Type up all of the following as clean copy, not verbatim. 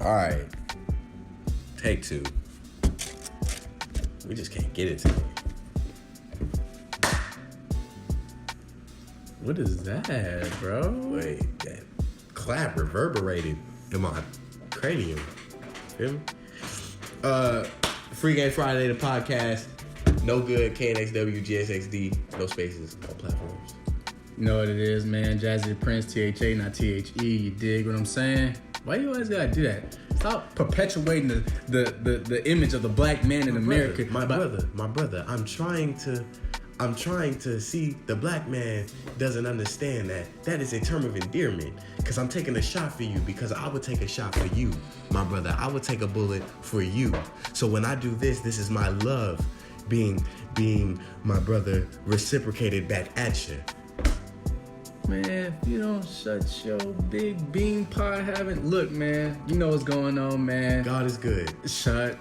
All right. Take two. We just can't get it today. What is that, bro? Wait, that clap reverberated in my cranium. Feel me? Free Game Friday, the podcast. No good, KNXW, GSXD, no spaces, no platforms. You know what it is, man. Jazzy the Prince, THA, not THE. You dig what I'm saying? Why you always gotta do that? Stop perpetuating the image of the black man in America. My brother. I'm trying to see the black man doesn't understand that is a term of endearment. Because I'm taking a shot for you, because I would take a shot for you, my brother. I would take a bullet for you. So when I do this is my love being my brother reciprocated back at you. Man, if you don't shut your big bean pie having... Look, man, you know what's going on, man. God is good.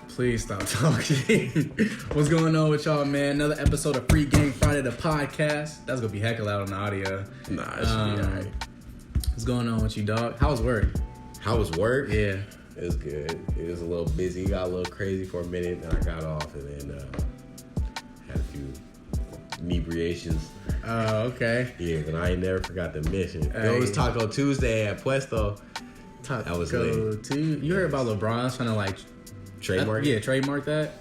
Please stop talking. What's going on with y'all, man? Another episode of Free Game Friday, the podcast. That's gonna be hecka loud on the audio. Nah, it should be alright. What's going on with you, dog? How was work? How was work? Yeah. It was good. It was a little busy. Got a little crazy for a minute, and I got off, and then had a few inebriations. Oh, okay. Yeah, but I ain't never forgot the mission. It was Taco Tuesday at Puesto. That was lit. You heard about LeBron trying to like trademark? Yeah, trademark that.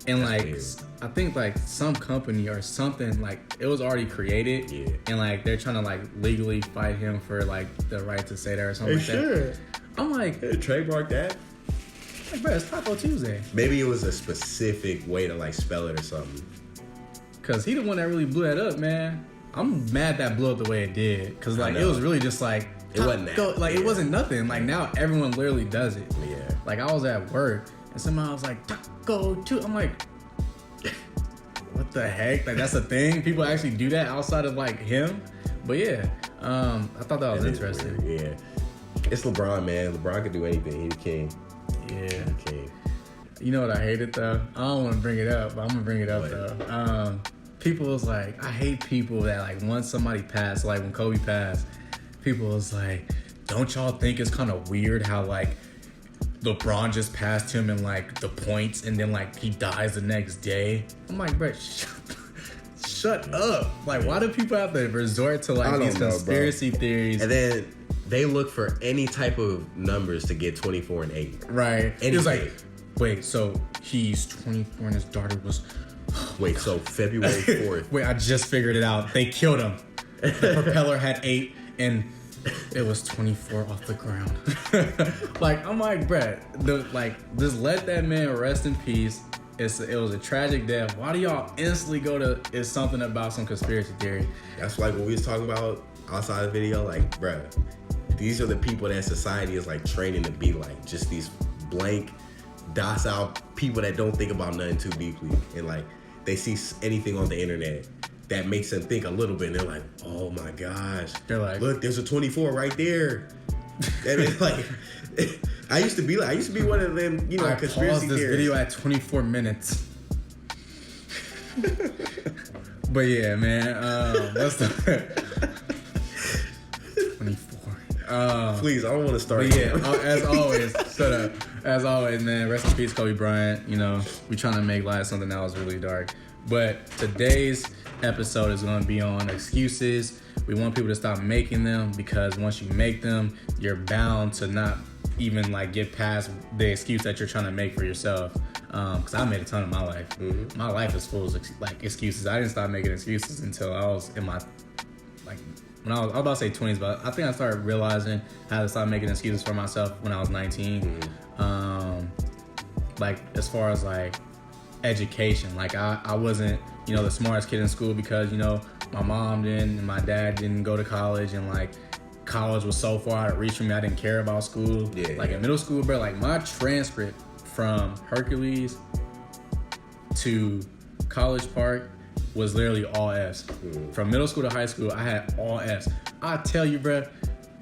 And That's like weird. I think like some company or something, like it was already created. Yeah. And like they're trying to like legally fight him for like the right to say that or something that. I'm like, hey, trademark that. Like, bro, it's Taco Tuesday. Maybe it was a specific way to like spell it or something. Cause he the one that really blew that up, man. I'm mad that blew up the way it did. Cause like it was really just like it wasn't that. Like it wasn't nothing. Like now everyone literally does it. Yeah. Like I was at work and somehow I was like Taco Tuesday. I'm like, what the heck? Like that's a thing. People actually do that outside of like him. But yeah, I thought that was interesting. Yeah. It's LeBron, man. LeBron can do anything. He's the king. Yeah. He's the king. You know what I hated though? I don't want to bring it up, but I'm gonna bring it up though. People was like, I hate people that like once somebody passed, like when Kobe passed, people was like, don't y'all think it's kind of weird how like LeBron just passed him in like the points and then like he dies the next day? I'm like, bro, shut up. Like, why do people have to resort to like these conspiracy theories? And then they look for any type of numbers to get 24 and 8. Right. It was like, wait, so he's 24 and his daughter was... Wait, so February 4th. Wait, I just figured it out. They killed him. The propeller had 8 and it was 24 off the ground. Like, I'm like, bruh, just let that man rest in peace. It was a tragic death. Why do y'all instantly go to, it's something about some conspiracy theory? That's like what we was talking about outside the video. Like, bruh, these are the people that society is like training to be like. Just these blank, docile people that don't think about nothing too deeply. And like, they see anything on the internet that makes them think a little bit, and they're like, "Oh my gosh!" They're like, "Look, there's a 24 right there." And it's like, I used to be one of them, you know, I conspiracy paused this theorists. video at 24 minutes. But yeah, man, that's the 24. Please, I don't want to start. But yeah, as always, shut up. As always, man, rest in peace, Kobe Bryant. You know, we trying to make light of something that was really dark. But today's episode is going to be on excuses. We want people to stop making them, because once you make them, you're bound to not even like get past the excuse that you're trying to make for yourself. Because I made a ton of my life. Mm-hmm. My life is full of like excuses. I didn't start making excuses until I was in my when I was about to say 20s, but I think I started realizing how to start making excuses for myself when I was 19. Mm-hmm. Like as far as like education, like I wasn't, you know, the smartest kid in school because, you know, my mom didn't and my dad didn't go to college, and like college was so far out of reach for me. I didn't care about school. Yeah, like in middle school, bro, like my transcript from Hercules to College Park was literally all F's. From middle school to high school, I had all F's. I tell you, bro,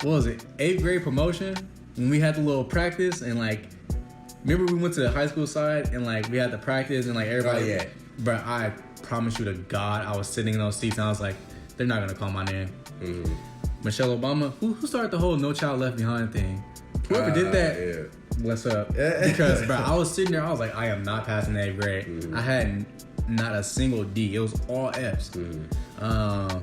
what was it? 8th grade promotion, when we had the little practice, and like, remember we went to the high school side and like we had the practice and like everybody, bro, I promise you to God, I was sitting in those seats and I was like, they're not gonna call my name. Michelle Obama, who started the whole No Child Left Behind thing? Whoever did that, What's up? Because, bro, I was sitting there, I was like, I am not passing the 8th grade. Mm-hmm. I had not a single D. It was all F's. Mm-hmm.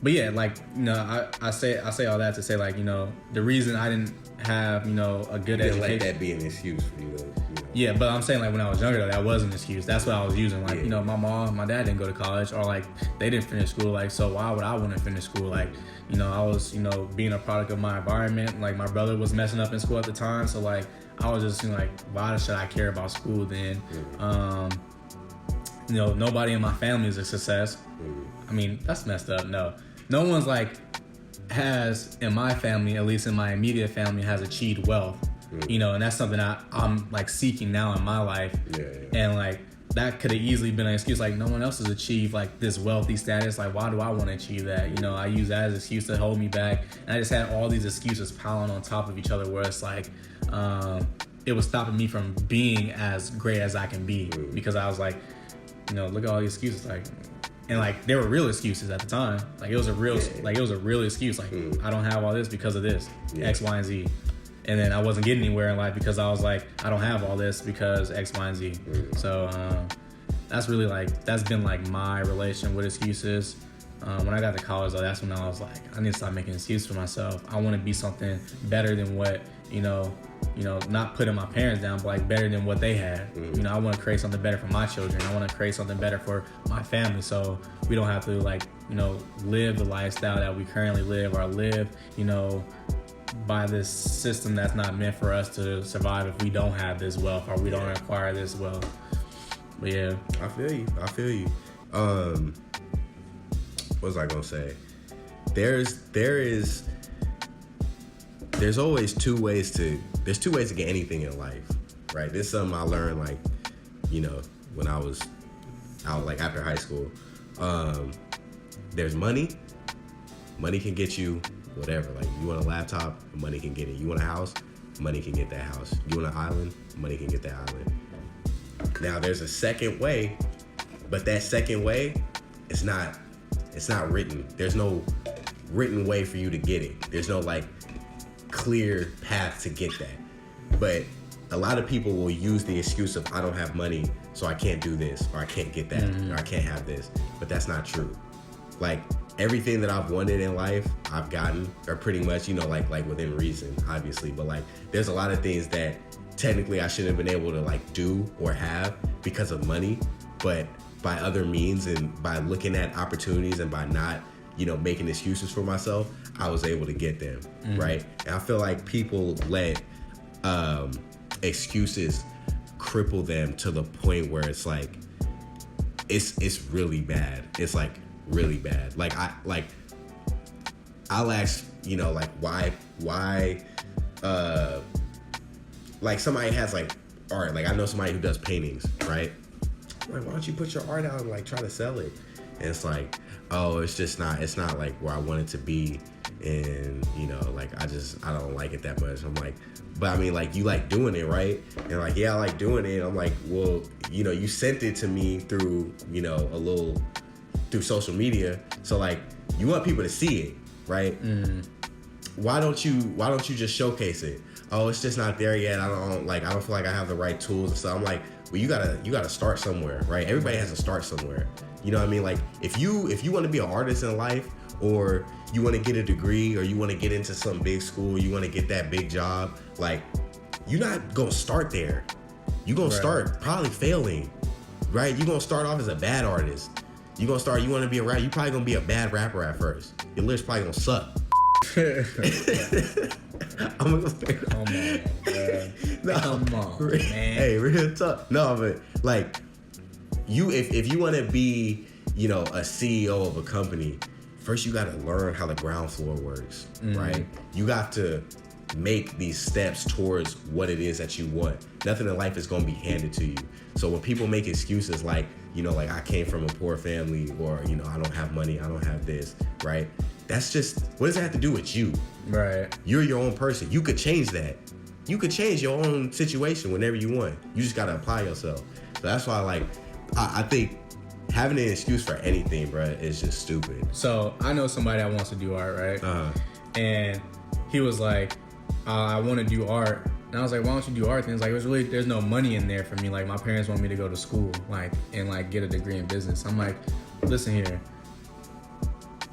But yeah, like, you know, I say all that to say, like, you know, the reason I didn't have, you know, a good education. Let that be an excuse for you to, Yeah, but I'm saying, like, when I was younger, though, that was an excuse. That's what I was using. Like, you know, my mom, my dad didn't go to college, or, like, they didn't finish school. Like, so why would I want to finish school? Like, you know, I was, you know, being a product of my environment. Like, my brother was messing up in school at the time. So, like, I was just, you know, like, why should I care about school then? You know, nobody in my family is a success. I mean, that's messed up. No one's, like, has, in my family, at least in my immediate family, has achieved wealth. You know, and that's something I'm like seeking now in my life. And like that could have easily been an excuse. Like, no one else has achieved like this wealthy status. Like, why do I want to achieve that? You know, I use that as an excuse to hold me back. And I just had all these excuses piling on top of each other, where it's like it was stopping me from being as great as I can be, because I was like, you know, look at all these excuses, like. And like they were real excuses at the time. Like it was a real excuse. Like I don't have all this because of this X, Y, and Z. And then I wasn't getting anywhere in life because I was like, I don't have all this because X, Y, and Z. So that's really like, that's been like my relation with excuses. When I got to college though, that's when I was like, I need to stop making excuses for myself. I want to be something better than what, you know, not putting my parents down, but like better than what they had. You know, I want to create something better for my children. I want to create something better for my family, so we don't have to like, you know, live the lifestyle that we currently live, or live, you know, by this system that's not meant for us to survive if we don't have this wealth, or we don't acquire this wealth. But yeah, I feel you. What was I gonna say? There's always two ways to get anything in life, right? This is something I learned, like, you know, when I was out, like after high school. There's money can get you whatever. Like, you want a laptop, money can get it. You want a house, money can get that house. You want an island, money can get that island. Now there's a second way, but that second way, it's not written. There's no written way for you to get it. There's no like clear path to get that. But a lot of people will use the excuse of, I don't have money, so I can't do this, or I can't get that, or I can't have this. But that's not true. Like, everything that I've wanted in life, I've gotten, or pretty much, you know, like within reason, obviously. But like, there's a lot of things that technically I shouldn't have been able to like do or have because of money, but by other means and by looking at opportunities and by not, you know, making excuses for myself, I was able to get them, right? And I feel like people let excuses cripple them to the point where it's like, it's really bad. It's like really bad. Like I'll ask, you know, like why like somebody has like art. Like I know somebody who does paintings, right? Like, why don't you put your art out and like try to sell it? And it's like, oh, it's not like where I want it to be. And, you know, like I don't like it that much. I'm like, but I mean, like, you like doing it, right? And like, yeah, I like doing it. I'm like, well, you know, you sent it to me through, you know, through social media. So like, you want people to see it, right? Why don't you just showcase it? Oh, it's just not there yet. I don't feel like I have the right tools and stuff. I'm like, well, you gotta start somewhere, right? Everybody has to start somewhere. You know what I mean? Like, if you want to be an artist in life, or you want to get a degree, or you want to get into some big school, you want to get that big job, like, you're not gonna start there. You're gonna start probably failing, right? You're gonna start off as a bad artist. You want to be a rapper, you're probably gonna be a bad rapper at first. Your lyrics probably gonna suck. Come on, man. Hey, real talk. No, but like, if you want to be, you know, a CEO of a company, first you got to learn how the ground floor works, right? You got to make these steps towards what it is that you want. Nothing in life is going to be handed to you. So when people make excuses like, you know, like I came from a poor family, or, you know, I don't have money, I don't have this, right? That's just, what does that have to do with you? Right. You're your own person. You could change that. You could change your own situation whenever you want. You just got to apply yourself. So that's why, like, I think having an excuse for anything, bro, is just stupid. So I know somebody that wants to do art, right? And he was like, I want to do art. And I was like, why don't you do art? And it's like, there's no money in there for me. Like, my parents want me to go to school, like, and like get a degree in business. I'm like, listen here.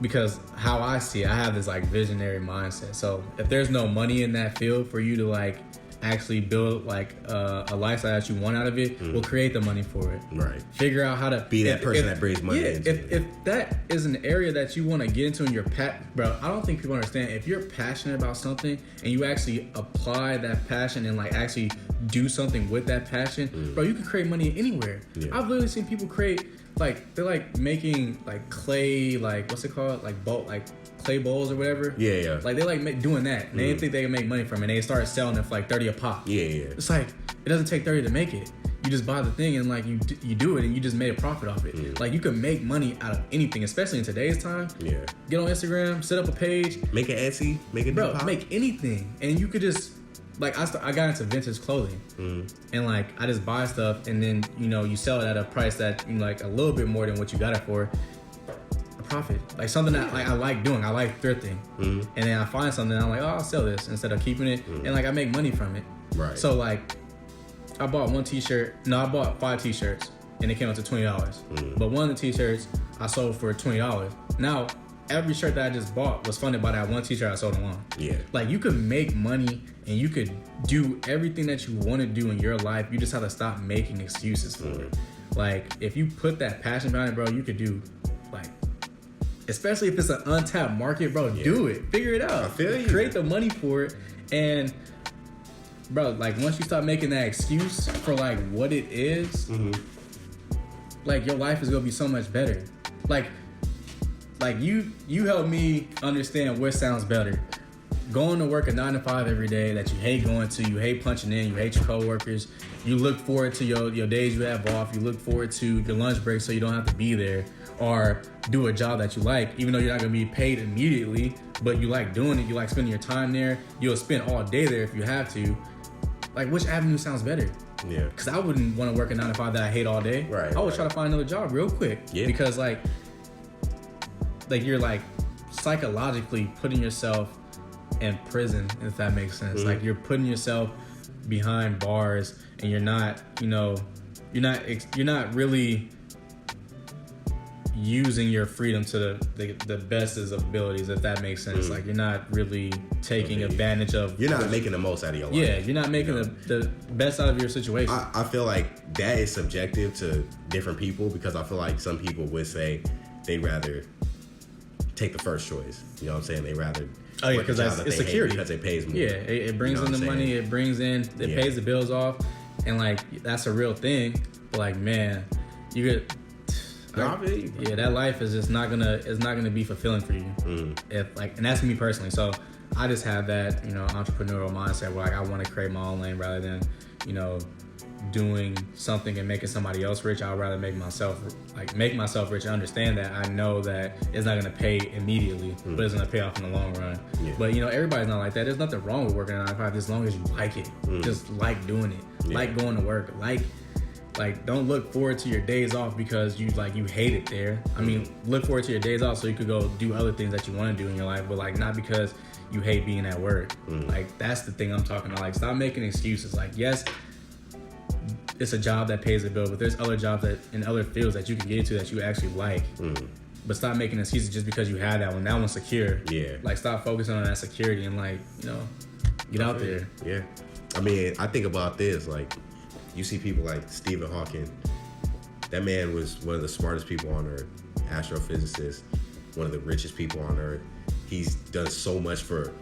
Because how I see it, I have this like visionary mindset. So if there's no money in that field for you to like actually build like a lifestyle that you want out of it, we'll create the money for it. Right. Figure out how to be that person that brings money into it. If that is an area that you want to get into and you're bro, I don't think people understand. If you're passionate about something and you actually apply that passion and like actually do something with that passion, bro, you can create money anywhere. Yeah. I've literally seen people create like, they're like making like clay, like what's it called, like clay bowls or whatever. Yeah. Like they like doing that. And they didn't think they could make money from it. And they started selling it for like 30 a pop. Yeah. It's like, it doesn't take 30 to make it. You just buy the thing and like you do it and you just made a profit off it. Like you can make money out of anything, especially in today's time. Yeah. Get on Instagram, set up a page, make an Etsy, make a bro, Depop. Make anything, and you could just like I got into vintage clothing, and like I just buy stuff and then you sell it at a price that like a little bit more than what you got it for. Profit, like something that like I like doing. I like thrifting, and then I find something and I'm like, oh, I'll sell this instead of keeping it, and like I make money from it. Right. So like, I bought I bought 5 t-shirts, and it came out to $20. But one of the t-shirts I sold for $20. Now every shirt that I just bought was funded by that one t-shirt I sold alone. Yeah. Like you could make money and you could do everything that you want to do in your life. You just have to stop making excuses for it. Like if you put that passion behind it, bro, you could do like. Especially if it's an untapped market, bro, do it. Figure it out. I feel you. Create the money for it. And, bro, like, once you start making that excuse for, like, what it is, like, your life is going to be so much better. Like you help me understand what sounds better. Going to work a 9 to 5 every day that you hate going to, you hate punching in, you hate your coworkers, you look forward to your days you have off, you look forward to your lunch break so you don't have to be there, or do a job that you like, even though you're not going to be paid immediately, but you like doing it, you like spending your time there, you'll spend all day there if you have to. Like, which avenue sounds better? Yeah. Because I wouldn't want to work a 9 to 5 that I hate all day. Right. I would try to find another job real quick. Yeah. Because like you're like psychologically putting yourself in prison, if that makes sense. Like you're putting yourself behind bars, and you're not really using your freedom to the best of abilities, if that makes sense. Like you're not really taking advantage of. You're not making the most out of your life. Yeah, you're not making the best out of your situation. I feel like that is subjective to different people, because I feel like some people would say they'd rather take the first choice. You know what I'm saying? They rather. Oh yeah, because it's security. Because it pays more. Yeah, it brings in the money. It brings in. It pays the bills off, and like that's a real thing. But like, man, you get. That life is just not gonna be fulfilling for you. If like, and that's me personally. So I just have that entrepreneurial mindset where like I want to create my own lane rather than doing something and making somebody else rich. I'd rather make myself rich and understand that I know that it's not gonna pay immediately, but it's gonna pay off in the long run. Yeah. But everybody's not like that. There's nothing wrong with working a 9 to 5 as long as you like it. Just like doing it, like going to work, like don't look forward to your days off because you hate it there. I mean, look forward to your days off so you could go do other things that you want to do in your life, but like not because you hate being at work. Like that's the thing I'm talking about. Like stop making excuses. Like yes, it's a job that pays a bill, but there's other jobs that in other fields that you can get into that you actually like. But stop making excuses just because you have that one. That one's secure. Yeah. Like stop focusing on that security and get out there. Yeah. I mean, I think about this like. You see people like Stephen Hawking. That man was one of the smartest people on earth, astrophysicist, one of the richest people on earth. He's done so much for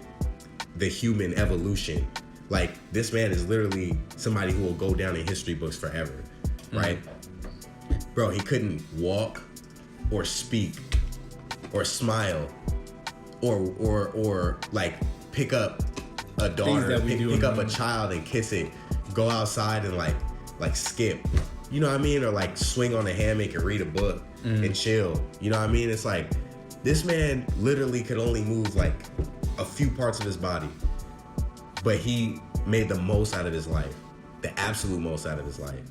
the human evolution. Like, this man is literally somebody who will go down in history books forever, right? Bro, he couldn't walk or speak or smile or like pick up a daughter, pick up a child and kiss it. Go outside and like skip, you know what I mean? Or like swing on a hammock and read a book and chill. You know what I mean? It's like this man literally could only move like a few parts of his body, but he made the most out of his life, the absolute most out of his life.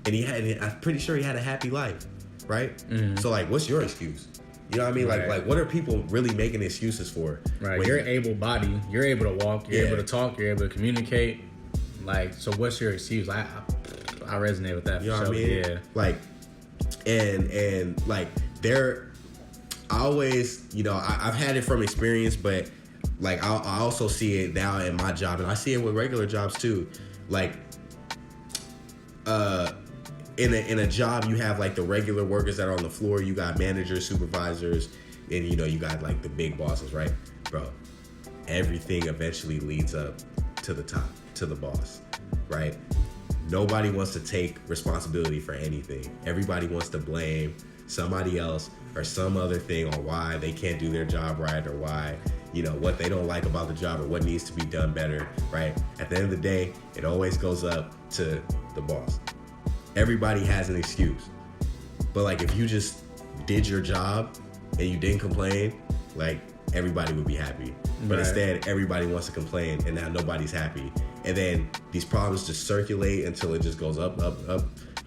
And I'm pretty sure he had a happy life, right? So like, what's your excuse? You know what I mean? Right. Like what are people really making excuses for? Right. When You're able-bodied. You're able to walk. You're Yeah. able to talk. You're able to communicate. Like, so what's your excuse? I resonate with that. You know what I mean? Yeah. Like, and like I always, you know, I've had it from experience, but like I also see it now in my job, and I see it with regular jobs too. Like, in a job, you have like the regular workers that are on the floor. You got managers, supervisors, and you know you got like the big bosses, right, bro? Everything eventually leads up to the top, to the boss, right? Nobody wants to take responsibility for anything. Everybody wants to blame somebody else or some other thing on why they can't do their job right, or why, you know, what they don't like about the job, or what needs to be done better, right? At the end of the day, it always goes up to the boss. Everybody has an excuse. But like if you just did your job and you didn't complain, like everybody would be happy. But instead, everybody wants to complain, and now nobody's happy. And then these problems just circulate until it just goes up,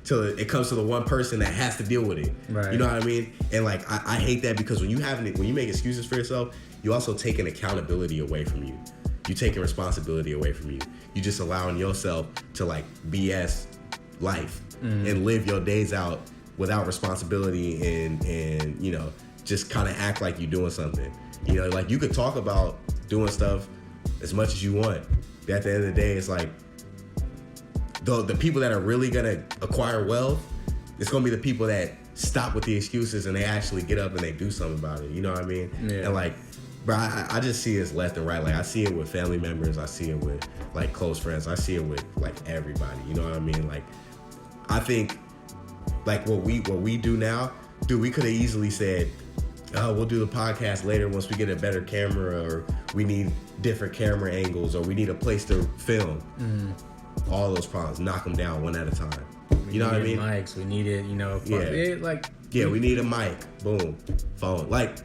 till it comes to the one person that has to deal with it. Right. You know what I mean? And like I hate that, because when you make excuses for yourself, you also taking accountability away from you. You taking responsibility away from you. You just allowing yourself to like BS life and live your days out without responsibility, and you know, just kind of act like you're doing something. You know, like you could talk about doing stuff as much as you want, but at the end of the day, it's like the people that are really gonna acquire wealth, it's gonna be the people that stop with the excuses and they actually get up and they do something about it. You know what I mean? Yeah. And like, bro, I just see it as left and right. Like I see it with family members, I see it with like close friends, I see it with like everybody. You know what I mean? Like I think like what we do now, dude, we could have easily said, oh, we'll do the podcast later once we get a better camera, or we need different camera angles, or we need a place to film. All those problems, knock them down one at a time. You know what I mean? Mics, we needed, you know, we need a mic. Boom, phone. Like,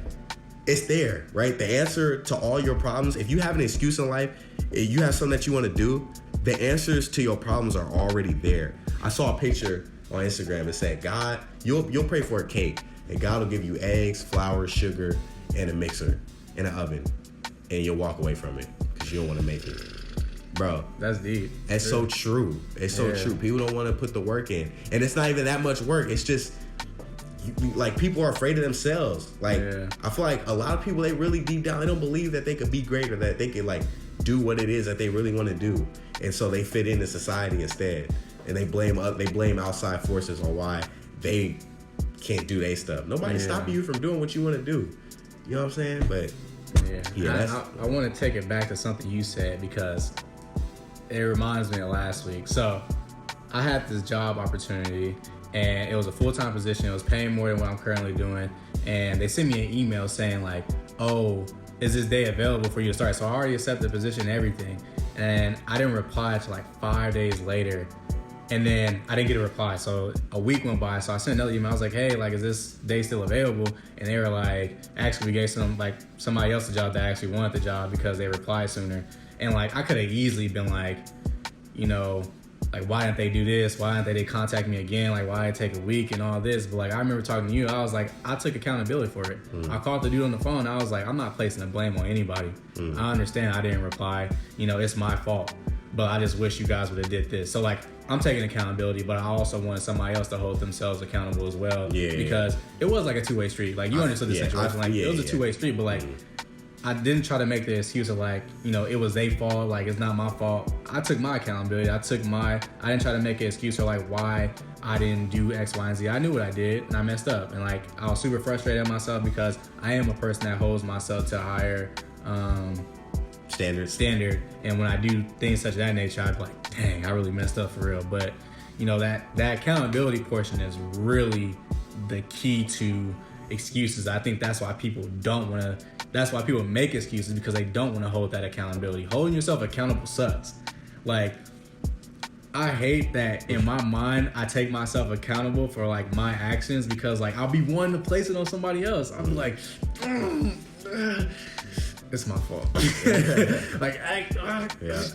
it's there, right? The answer to all your problems. If you have an excuse in life, if you have something that you want to do, the answers to your problems are already there. I saw a picture on Instagram that said, God, you'll pray for a cake, and God will give you eggs, flour, sugar, and a mixer in an oven, and you'll walk away from it because you don't want to make it. Bro, that's deep. It's so true. It's so true. People don't want to put the work in, and it's not even that much work. It's just like people are afraid of themselves. Like I feel like a lot of people, they really deep down, they don't believe that they could be great, or that they could like do what it is that they really want to do, and so they fit into society instead, and they blame outside forces on why they can't do their stuff. Nobody's stopping you from doing what you want to do. You know what I'm saying? But I want to take it back to something you said, because it reminds me of last week. So I had this job opportunity, and it was a full-time position. It was paying more than what I'm currently doing, and they sent me an email saying like, oh, is this day available for you to start? So I already accepted the position and everything, and I didn't reply till like 5 days later. And then I didn't get a reply. So a week went by. So I sent another email. I was like, hey, like, is this day still available? And they were like, actually, we gave somebody else the job that actually wanted the job because they replied sooner. And like, I could have easily been like, you know, like, why didn't they do this? Why didn't they contact me again? Like, why did it take a week and all this? But like, I remember talking to you. I was like, I took accountability for it. I called the dude on the phone. I was like, I'm not placing the blame on anybody. I understand I didn't reply. You know, it's my fault. But I just wish you guys would have did this. So like, I'm taking accountability, but I also wanted somebody else to hold themselves accountable as well. Because it was like a two-way street. Like, you understood the situation. Like, it was a two-way street, but like, I didn't try to make the excuse of like, you know, it was their fault. Like, it's not my fault. I took my accountability. I didn't try to make an excuse for like why I didn't do X, Y, and Z. I knew what I did, and I messed up. And like, I was super frustrated at myself because I am a person that holds myself to a higher standard, and when I do things such of that nature, I'd be like, dang, I really messed up for real. But you know, that accountability portion is really the key to excuses. I think that's why people make excuses, because they don't want to hold that accountability. Holding yourself accountable sucks. Like, I hate that in my mind I take myself accountable for like my actions, because like I'll be wanting to place it on somebody else. I'm like, it's my fault. Like,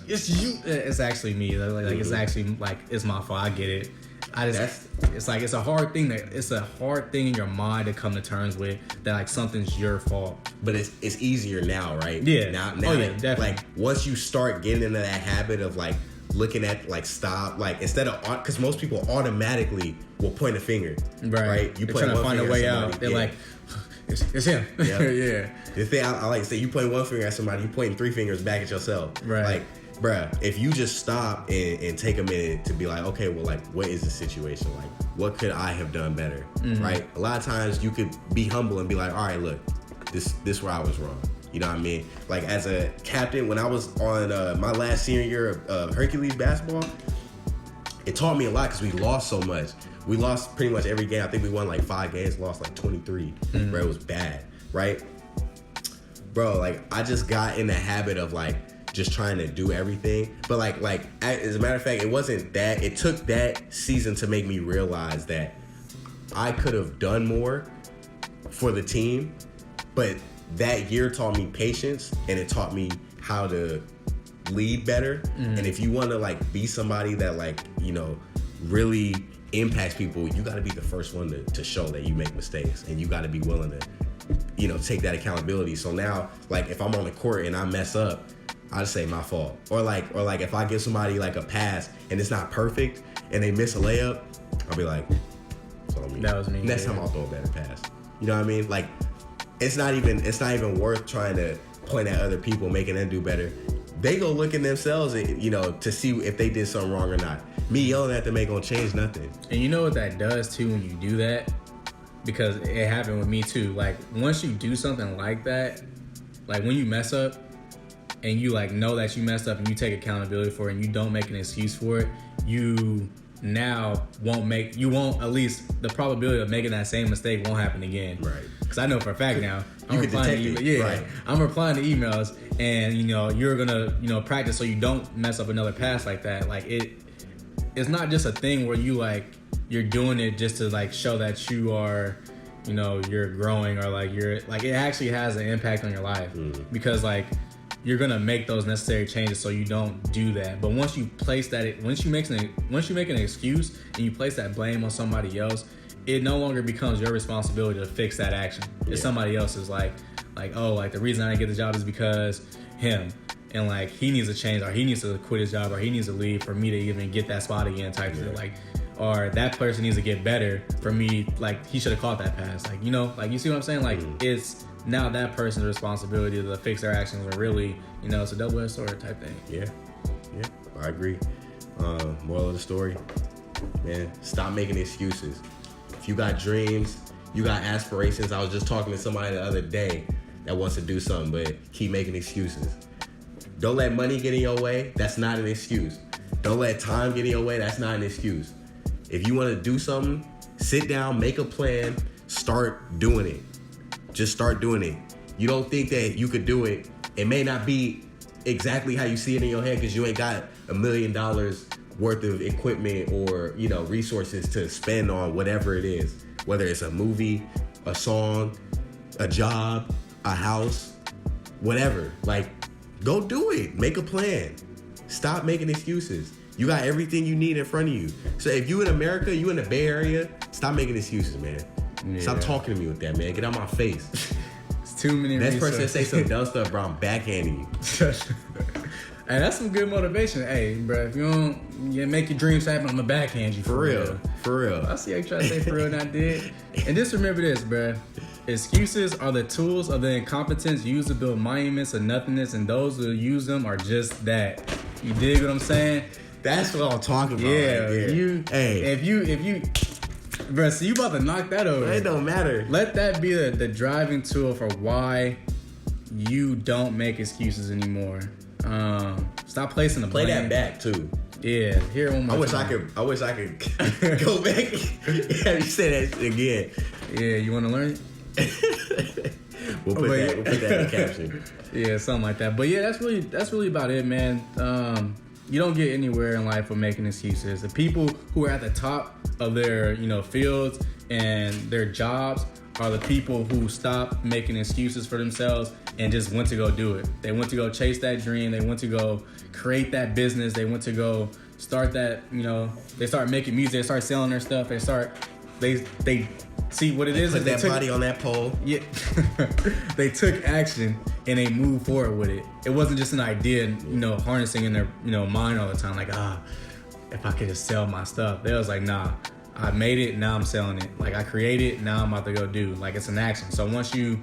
it's you. It's actually me. Like it's actually like, it's my fault. I get it. it's like it's a hard thing in your mind to come to terms with that, like something's your fault. But it's easier now, right? Yeah. Now Definitely. like once you start getting into that habit of like looking at like stop, like instead of, because most people automatically will point a finger, right? You They're trying to find a way out. They're like, it's him. Yep. Yeah. The thing I like to say, you point one finger at somebody, you pointing 3 fingers back at yourself. Right. Like, bruh, if you just stop and take a minute to be like, okay, well, like, what is the situation? Like, what could I have done better? Right? A lot of times you could be humble and be like, all right, look, this where I was wrong. You know what I mean? Like, as a captain, when I was on my last senior year of Hercules basketball, it taught me a lot because we lost so much. We lost pretty much every game. I think we won like 5 games, lost like 23. Bro, it was bad, right? Bro, like, I just got in the habit of like just trying to do everything. But like as a matter of fact, it wasn't that. It took that season to make me realize that I could have done more for the team. But that year taught me patience, and it taught me how to lead better. And if you want to like be somebody that like, you know, really impacts people, you got to be the first one to show that you make mistakes, and you got to be willing to, you know, take that accountability. So now, like, if I'm on the court and I mess up, I just say my fault. Or like if I give somebody like a pass and it's not perfect and they miss a layup, I'll be like, it's on me. That was me. Next time I'll throw a better pass. You know what I mean? Like, it's not even worth trying to point at other people, making them do better. They go look at themselves, you know, to see if they did something wrong or not. Me yelling at them ain't gonna change nothing. And you know what that does too when you do that? Because it happened with me too. Like, once you do something like that, like when you mess up and you like know that you messed up and you take accountability for it and you don't make an excuse for it, you now won't, at least the probability of making that same mistake won't happen again. Right. Because I know for a fact now, You can detect it. Yeah, right. I'm replying to emails, and you know you're gonna practice so you don't mess up another pass like that. Like it's not just a thing where you're doing it just to like show that you are, you know, you're growing, or like you're like, it actually has an impact on your life because like you're gonna make those necessary changes so you don't do that. But once you make an excuse and you place that blame on somebody else, it no longer becomes your responsibility to fix that action. It's somebody else's. Like, oh, like the reason I didn't get the job is because him, and like he needs to change, or he needs to quit his job, or he needs to leave for me to even get that spot again, type of thing. Like, or that person needs to get better for me. Like, he should have caught that pass. Like, you know, like, you see what I'm saying? Like, it's now that person's responsibility to fix their actions, and really, you know, it's a double-edged sword type thing. Yeah, I agree. Moral of the story, man, stop making excuses. If you got dreams, you got aspirations. I was just talking to somebody the other day that wants to do something, but keep making excuses. Don't let money get in your way. That's not an excuse. Don't let time get in your way. That's not an excuse. If you want to do something, sit down, make a plan, start doing it. Just start doing it. You don't think that you could do it. It may not be exactly how you see it in your head because you ain't got $1 million worth of equipment or, you know, resources to spend on whatever it is, whether it's a movie, a song, a job, a house, whatever. Like, go do it. Make a plan. Stop making excuses. You got everything you need in front of you. So if you in America, you in the Bay Area, stop making excuses, man. Yeah. Stop talking to me with that, man. Get out my face. It's too many Next resources. person say some dumb stuff, bro, I'm backhanding you. Hey, that's some good motivation. Hey, bro, if you don't make your dreams happen, I'm gonna backhand you. For real. I see how you try to say for real, and I did. And just remember this, bro. Excuses are the tools of the incompetence used to build monuments of nothingness, and those who use them are just that. You dig what I'm saying? That's what I'm talking about. Yeah, right there. if you, bro, so you about to knock that over. It don't matter. Let that be the driving tool for why you don't make excuses anymore. Stop placing the blame. Play that back too. Yeah, hear it one more I wish time. I wish I could go back and have you say that again. Yeah, you want to learn it? We'll put that in the caption. Yeah, something like that. But yeah, that's really about it, man. You don't get anywhere in life with making excuses. The people who are at the top of their, you know, fields and their jobs are the people who stop making excuses for themselves and just went to go do it. They went to go chase that dream. They went to go create that business. They went to go start that, you know, they start making music. They start selling their stuff. They see what it is. Put that body on that pole. Yeah. They took action and they moved forward with it. It wasn't just an idea, you know, harnessing in their, you know, mind all the time. Like, if I could just sell my stuff. They was like, nah, I made it, now I'm selling it. Like, I created, now I'm about to go do. Like, it's an action. So once you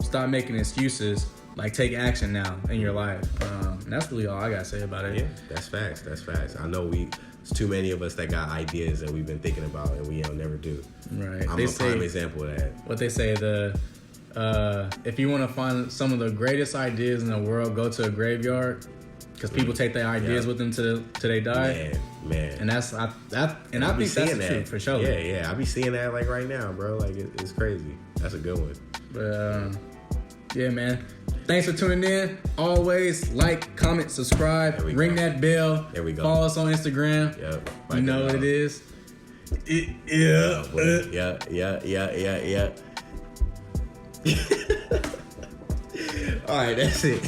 stop making excuses, like, take action now in your life. And that's really all I gotta say about it. Yeah, that's facts. That's facts. I know it's too many of us that got ideas that we've been thinking about and we don't never do. Right. I'm a prime example of that. What they say, if you want to find some of the greatest ideas in the world, go to a graveyard, because people take their ideas with them till they die. Man. And I think that's the truth for sure. Yeah. I be seeing that like right now, bro. Like it's crazy. That's a good one. But yeah, man. Thanks for tuning in. Always like, comment, subscribe, ring that bell. There we go. Follow us on Instagram. Yep. You know what it is. Yeah. All right, that's it.